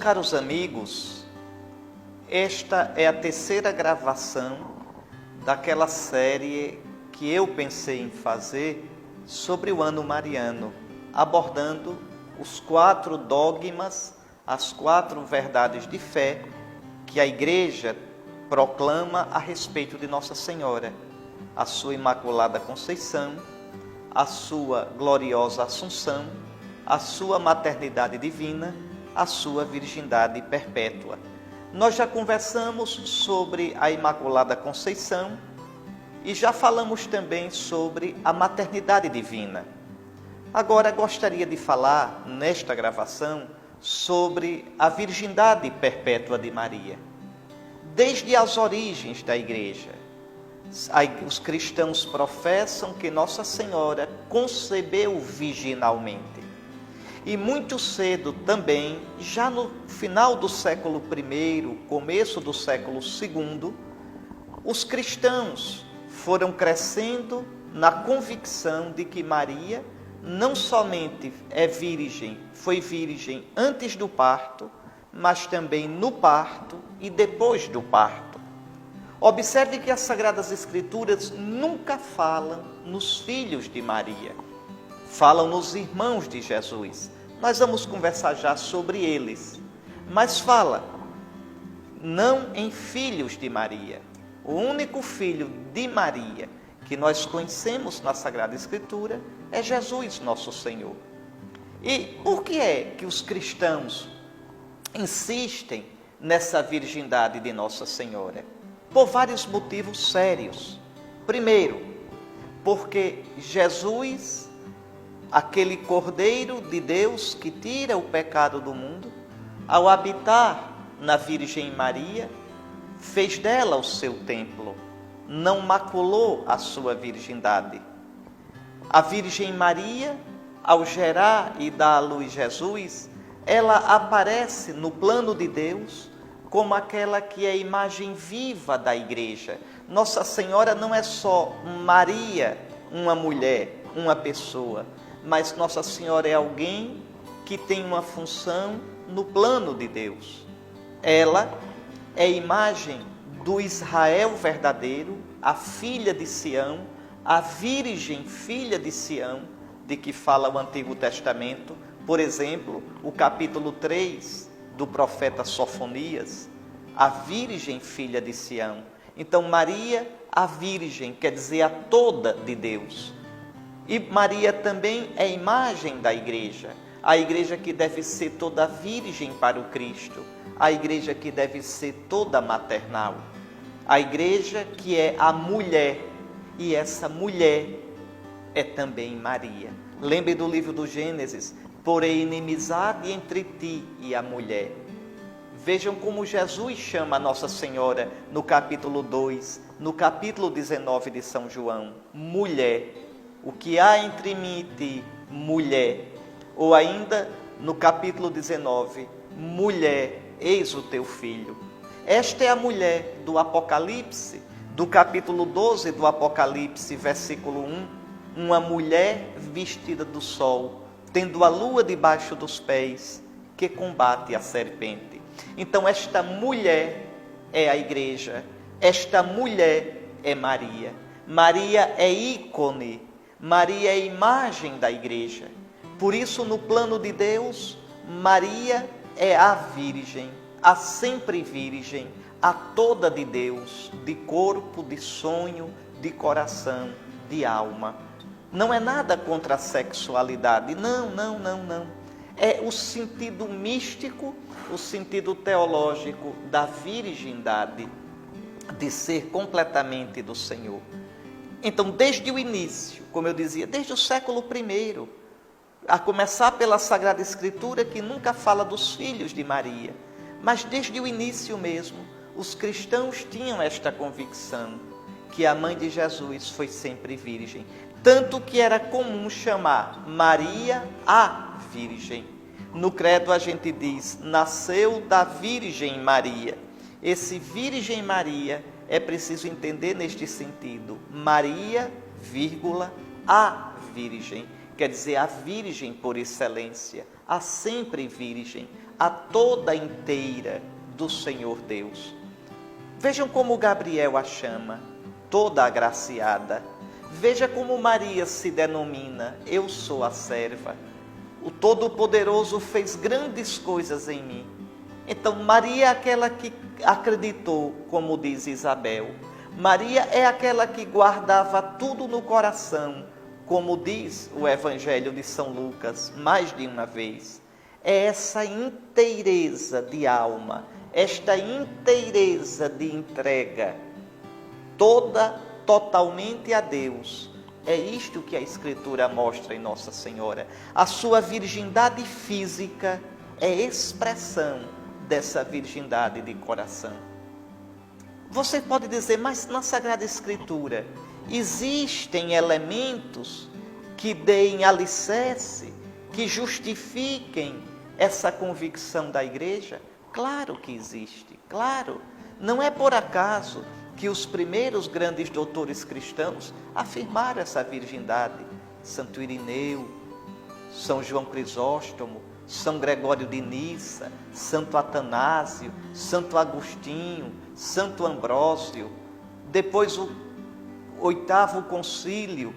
caros amigos, esta é a terceira gravação daquela série que eu pensei em fazer sobre o ano mariano, abordando os 4 dogmas, as 4 verdades de fé que a Igreja proclama a respeito de Nossa Senhora, a sua Imaculada Conceição, a sua gloriosa Assunção, a sua maternidade divina, a sua virgindade perpétua. Nós já conversamos sobre a Imaculada Conceição e já falamos também sobre a maternidade divina. Agora gostaria de falar, nesta gravação, sobre a virgindade perpétua de Maria. Desde as origens da Igreja, os cristãos professam que Nossa Senhora concebeu virginalmente. E muito cedo também, já no final do século I, começo do século II, os cristãos foram crescendo na convicção de que Maria não somente é virgem, foi virgem antes do parto, mas também no parto e depois do parto. Observe que as Sagradas Escrituras nunca falam nos filhos de Maria, falam nos irmãos de Jesus. Nós vamos conversar já sobre eles, mas fala não em filhos de Maria. O único filho de Maria que nós conhecemos na Sagrada Escritura é Jesus, nosso Senhor. E por que é que os cristãos insistem nessa virgindade de Nossa Senhora? Por vários motivos sérios. Primeiro, porque Jesus, aquele Cordeiro de Deus que tira o pecado do mundo, ao habitar na Virgem Maria, fez dela o seu templo, não maculou a sua virgindade. A Virgem Maria, ao gerar e dar à luz Jesus, ela aparece no plano de Deus como aquela que é a imagem viva da Igreja. Nossa Senhora não é só Maria, uma mulher, uma pessoa, mas Nossa Senhora é alguém que tem uma função no plano de Deus. Ela é a imagem do Israel verdadeiro, a filha de Sião, a Virgem filha de Sião, de que fala o Antigo Testamento. Por exemplo, o capítulo 3 do profeta Sofonias, a Virgem filha de Sião. Então Maria, a Virgem, quer dizer a toda de Deus. E Maria também é imagem da Igreja, a Igreja que deve ser toda virgem para o Cristo, a Igreja que deve ser toda maternal, a Igreja que é a mulher, e essa mulher é também Maria. Lembre do livro do Gênesis: porém inimizade entre ti e a mulher. Vejam como Jesus chama a Nossa Senhora no capítulo 2, no capítulo 19 de São João, mulher. O que há entre mim e ti, mulher. Ou ainda no capítulo 19, mulher, eis o teu filho. Esta é a mulher do Apocalipse, do capítulo 12 do Apocalipse, versículo 1. Uma mulher vestida do sol, tendo a lua debaixo dos pés, que combate a serpente. Então esta mulher é a Igreja, esta mulher é Maria. Maria é ícone, Maria é imagem da Igreja. Por isso, no plano de Deus, Maria é a Virgem, a sempre Virgem, a toda de Deus, de corpo, de sonho, de coração, de alma. Não é nada contra a sexualidade, não. É o sentido místico, o sentido teológico da virgindade, de ser completamente do Senhor. Então, desde o início, como eu dizia, desde o século I, a começar pela Sagrada Escritura, que nunca fala dos filhos de Maria, mas desde o início mesmo, os cristãos tinham esta convicção, que a mãe de Jesus foi sempre virgem. Tanto que era comum chamar Maria a Virgem. No credo a gente diz, nasceu da Virgem Maria. Esse Virgem Maria é preciso entender neste sentido. Maria, vírgula, a Virgem. Quer dizer, a Virgem por excelência, a sempre Virgem, a toda inteira do Senhor Deus. Vejam como Gabriel a chama, toda agraciada. Veja como Maria se denomina, eu sou a serva. O Todo-Poderoso fez grandes coisas em mim. Então Maria é aquela que acreditou, como diz Isabel. Maria é aquela que guardava tudo no coração, como diz o Evangelho de São Lucas, mais de uma vez. É essa inteireza de alma, esta inteireza de entrega, toda totalmente a Deus. É isto que a Escritura mostra em Nossa Senhora. A sua virgindade física é expressão dessa virgindade de coração. Você pode dizer, mas na Sagrada Escritura existem elementos que deem alicerce, que justifiquem essa convicção da Igreja? Claro que existe, claro. Não é por acaso que os primeiros grandes doutores cristãos afirmaram essa virgindade. Santo Irineu, São João Crisóstomo, São Gregório de Nissa, Santo Atanásio, Santo Agostinho, Santo Ambrósio. Depois o 8º concílio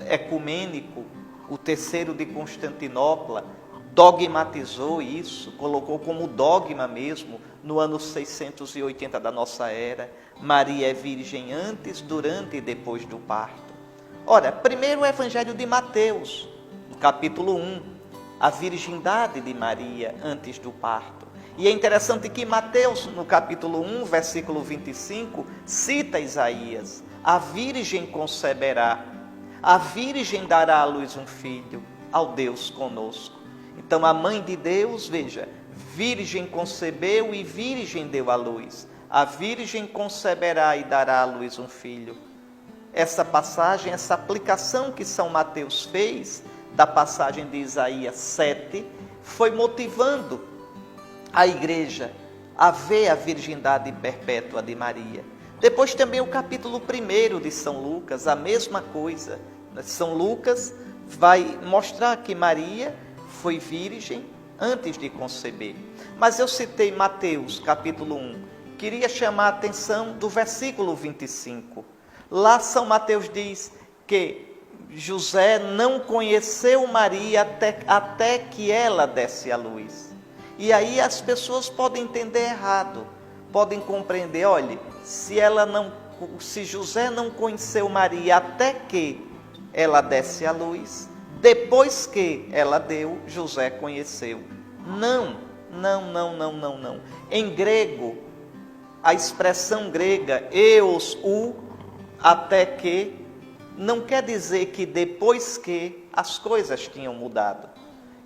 ecumênico, o 3º de Constantinopla, dogmatizou isso, colocou como dogma mesmo, no ano 680 da nossa era. Maria é virgem antes, durante e depois do parto. Ora, primeiro o Evangelho de Mateus, no capítulo 1, a virgindade de Maria antes do parto. E é interessante que Mateus, no capítulo 1, versículo 25, cita Isaías: a virgem conceberá, a virgem dará à luz um filho, ao Deus conosco. Então a mãe de Deus, veja, virgem concebeu e virgem deu à luz. A virgem conceberá e dará à luz um filho. Essa passagem, essa aplicação que São Mateus fez da passagem de Isaías 7, foi motivando a Igreja a ver a virgindade perpétua de Maria. Depois também o capítulo 1 de São Lucas, a mesma coisa. São Lucas vai mostrar que Maria foi virgem antes de conceber. Mas eu citei Mateus, capítulo 1. Queria chamar a atenção do versículo 25. Lá São Mateus diz que José não conheceu Maria até que ela desse à luz. E aí as pessoas podem entender errado, podem compreender, olha, se José não conheceu Maria até que ela desse à luz, depois que ela deu, José conheceu. Não. Em grego, a expressão grega eos, até que, não quer dizer que depois que as coisas tinham mudado.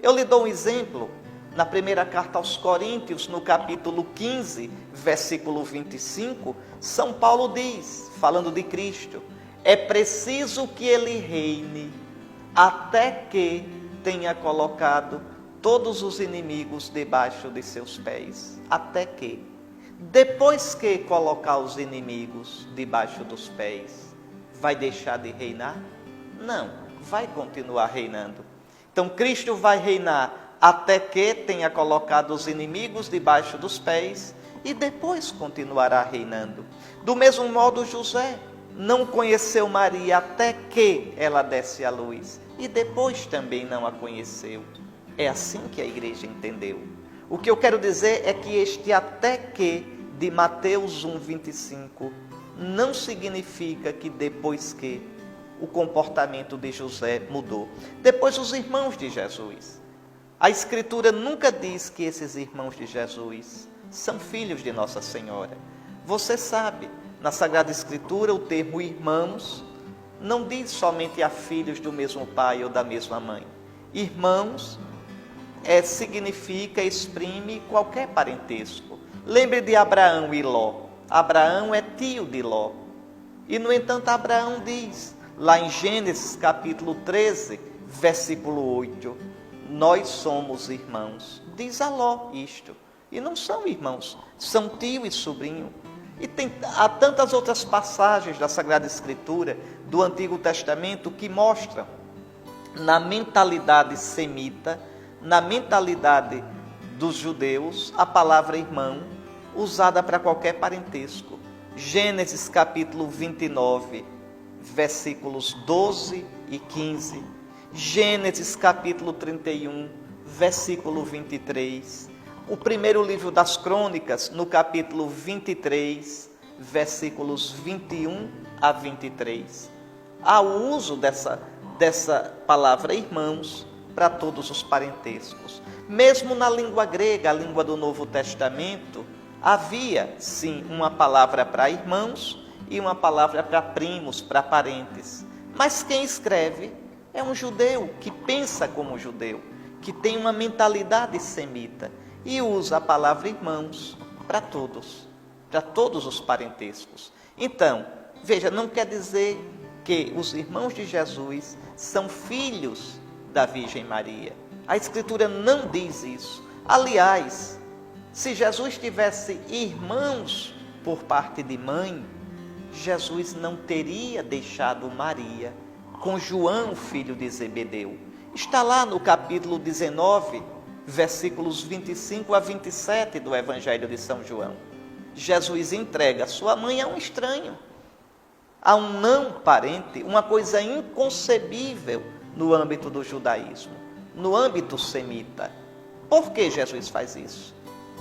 Eu lhe dou um exemplo. Na primeira carta aos Coríntios, no capítulo 15, versículo 25, São Paulo diz, falando de Cristo: é preciso que ele reine até que tenha colocado todos os inimigos debaixo de seus pés. Até que. Depois que colocar os inimigos debaixo dos pés, vai deixar de reinar? Não, vai continuar reinando. Então Cristo vai reinar até que tenha colocado os inimigos debaixo dos pés e depois continuará reinando. Do mesmo modo, José não conheceu Maria até que ela desse à luz e depois também não a conheceu. É assim que a Igreja entendeu. O que eu quero dizer é que este até que de Mateus 1:25 não significa que depois que o comportamento de José mudou. Depois os irmãos de Jesus. A Escritura nunca diz que esses irmãos de Jesus são filhos de Nossa Senhora. Você sabe, na Sagrada Escritura o termo irmãos não diz somente a filhos do mesmo pai ou da mesma mãe. Irmãos significa, exprime qualquer parentesco. Lembre de Abraão e Ló. Abraão é tio de Ló. E, no entanto, Abraão diz, lá em Gênesis capítulo 13, versículo 8, nós somos irmãos. Diz a Ló isto. E não são irmãos, são tio e sobrinho. E há tantas outras passagens da Sagrada Escritura, do Antigo Testamento, que mostram na mentalidade semita, na mentalidade dos judeus a palavra irmão, usada para qualquer parentesco. Gênesis capítulo 29, versículos 12 e 15. Gênesis capítulo 31, versículo 23. O primeiro livro das Crônicas, no capítulo 23, versículos 21 a 23. Há o uso dessa palavra irmãos para todos os parentescos. Mesmo na língua grega, a língua do Novo Testamento, havia sim uma palavra para irmãos e uma palavra para primos, para parentes. Mas quem escreve é um judeu que pensa como judeu, que tem uma mentalidade semita e usa a palavra irmãos para todos os parentescos. Então, veja, não quer dizer que os irmãos de Jesus são filhos da Virgem Maria. A Escritura não diz isso. Aliás, se Jesus tivesse irmãos por parte de mãe, Jesus não teria deixado Maria com João, filho de Zebedeu. Está lá no capítulo 19, versículos 25 a 27 do Evangelho de São João. Jesus entrega sua mãe a um estranho, a um não parente, uma coisa inconcebível no âmbito do judaísmo, no âmbito semita. Por que Jesus faz isso?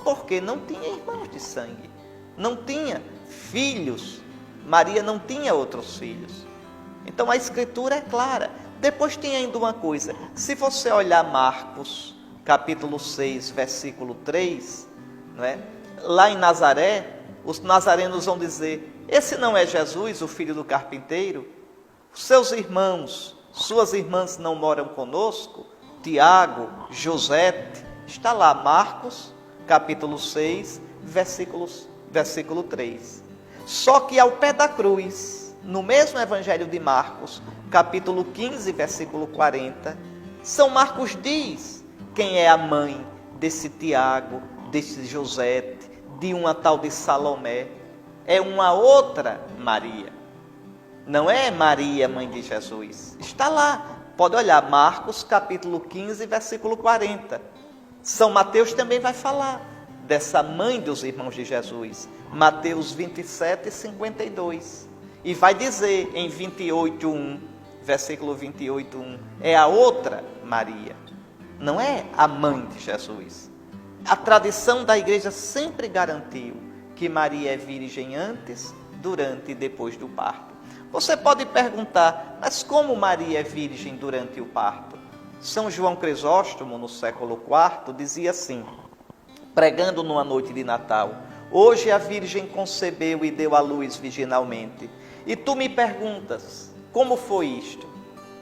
Porque não tinha irmãos de sangue, não tinha filhos. Maria não tinha outros filhos. Então a Escritura é clara. Depois tem ainda uma coisa, se você olhar Marcos, capítulo 6, versículo 3, não é? Lá em Nazaré, os nazarenos vão dizer: esse não é Jesus, o filho do carpinteiro? Seus irmãos, suas irmãs não moram conosco? Tiago, Josete, está lá, Marcos, capítulo 6, versículo 3. Só que ao pé da cruz, no mesmo Evangelho de Marcos, capítulo 15, versículo 40, São Marcos diz quem é a mãe desse Tiago, desse Josete, de uma tal de Salomé. É uma outra Maria. Não é Maria, mãe de Jesus. Está lá. Pode olhar, Marcos, capítulo 15, versículo 40. São Mateus também vai falar dessa mãe dos irmãos de Jesus. Mateus 27, 52. E vai dizer em 28:1, versículo 28:1, é a outra Maria. Não é a mãe de Jesus. A tradição da igreja sempre garantiu que Maria é virgem antes, durante e depois do parto. Você pode perguntar, mas como Maria é virgem durante o parto? São João Crisóstomo, no século IV, dizia assim, pregando numa noite de Natal: hoje a Virgem concebeu e deu à luz virginalmente. E tu me perguntas, como foi isto?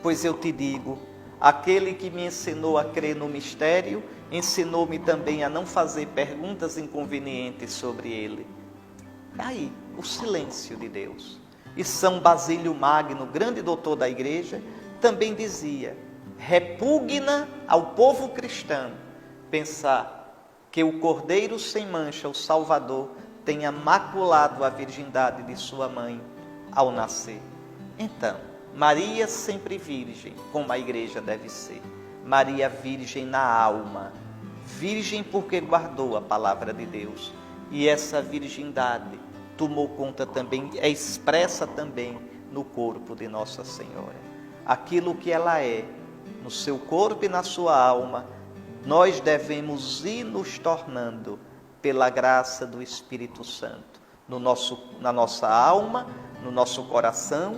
Pois eu te digo, aquele que me ensinou a crer no mistério, ensinou-me também a não fazer perguntas inconvenientes sobre ele. Aí, o silêncio de Deus. E São Basílio Magno, grande doutor da igreja, também dizia: repugna ao povo cristão pensar que o Cordeiro sem mancha, o Salvador, tenha maculado a virgindade de sua mãe ao nascer. Então, Maria sempre virgem, como a igreja deve ser. Maria virgem na alma, virgem porque guardou a palavra de Deus. E essa virgindade tomou conta também, é expressa também no corpo de Nossa Senhora. Aquilo que ela é, no seu corpo e na sua alma, nós devemos ir nos tornando pela graça do Espírito Santo, na nossa alma, no nosso coração,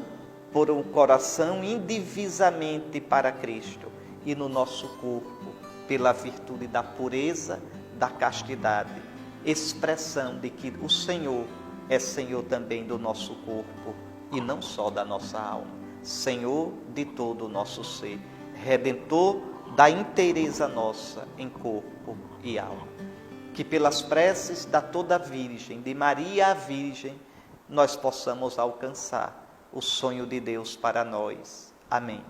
por um coração indivisamente para Cristo, e no nosso corpo, pela virtude da pureza, da castidade, expressão de que o Senhor é Senhor também do nosso corpo e não só da nossa alma, Senhor de todo o nosso ser, Redentor da inteireza nossa em corpo e alma. Que pelas preces da toda Virgem, de Maria a Virgem, nós possamos alcançar o sonho de Deus para nós. Amém.